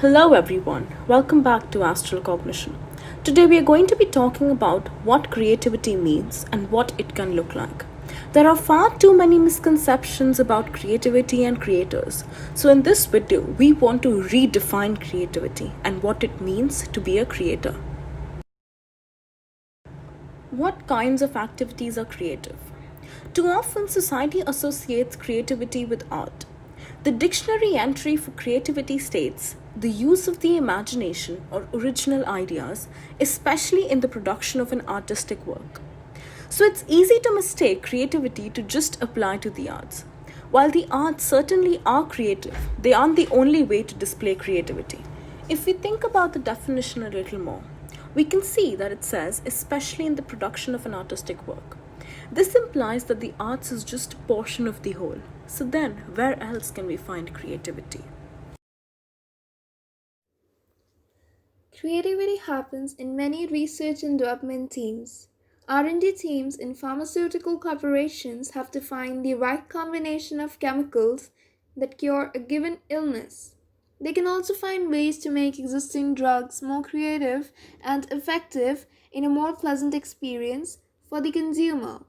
Hello everyone, welcome back to Astral Cognition. Today we are going to be talking about what creativity means and what it can look like. There are far too many misconceptions about creativity and creators. So in this video, we want to redefine creativity and what it means to be a creator. What kinds of activities are creative? Too often society associates creativity with art. The dictionary entry for creativity states the use of the imagination or original ideas, especially in the production of an artistic work. So it's easy to mistake creativity to just apply to the arts. While the arts certainly are creative, they aren't the only way to display creativity. If we think about the definition a little more, we can see that it says, especially in the production of an artistic work. This implies that the arts is just a portion of the whole. So then, where else can we find creativity? Creativity happens in many research and development teams. R&D teams in pharmaceutical corporations have to find the right combination of chemicals that cure a given illness. They can also find ways to make existing drugs more creative and effective in a more pleasant experience for the consumer.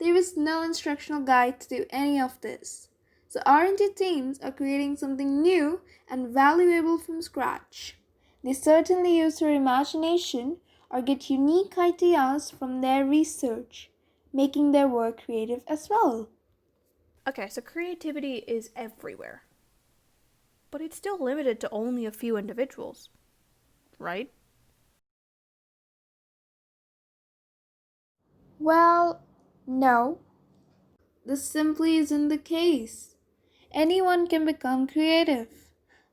There is no instructional guide to do any of this. So R&D teams are creating something new and valuable from scratch. They certainly use their imagination or get unique ideas from their research, making their work creative as well. Okay, so creativity is everywhere. But it's still limited to only a few individuals, right? Well, no. This simply isn't the case. Anyone can become creative.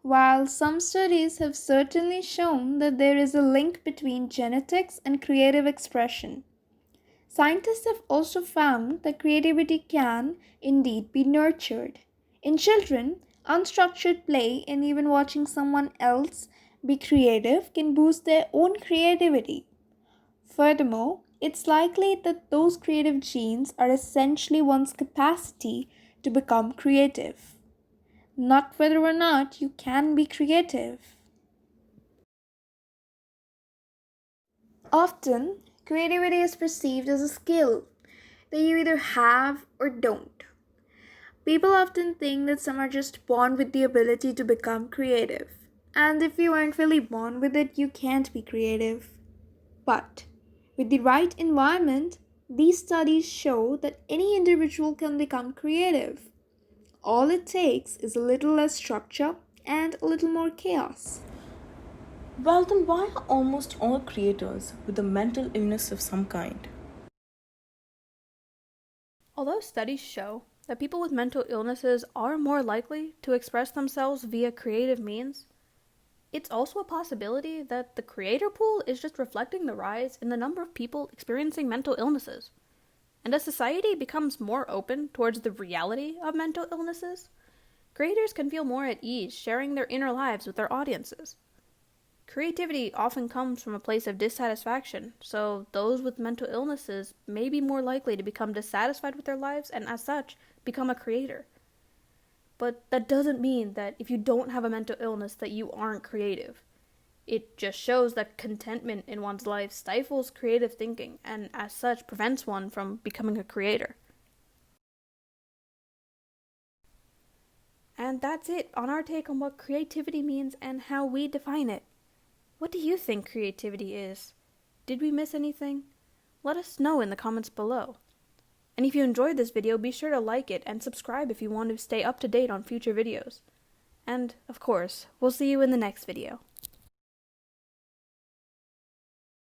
While some studies have certainly shown that there is a link between genetics and creative expression, scientists have also found that creativity can indeed be nurtured. In children, unstructured play and even watching someone else be creative can boost their own creativity. Furthermore, it's likely that those creative genes are essentially one's capacity to become creative, not whether or not you can be creative. Often, creativity is perceived as a skill that you either have or don't. People often think that some are just born with the ability to become creative, and if you aren't really born with it, you can't be creative. But with the right environment, these studies show that any individual can become creative. All it takes is a little less structure and a little more chaos. Well, then why are almost all creators with a mental illness of some kind? Although studies show that people with mental illnesses are more likely to express themselves via creative means, it's also a possibility that the creator pool is just reflecting the rise in the number of people experiencing mental illnesses. And as society becomes more open towards the reality of mental illnesses, creators can feel more at ease sharing their inner lives with their audiences. Creativity often comes from a place of dissatisfaction, so those with mental illnesses may be more likely to become dissatisfied with their lives and, as such, become a creator. But that doesn't mean that if you don't have a mental illness that you aren't creative. It just shows that contentment in one's life stifles creative thinking and, as such, prevents one from becoming a creator. And that's it on our take on what creativity means and how we define it. What do you think creativity is? Did we miss anything? Let us know in the comments below. And if you enjoyed this video, be sure to like it and subscribe if you want to stay up to date on future videos. And, of course, we'll see you in the next video.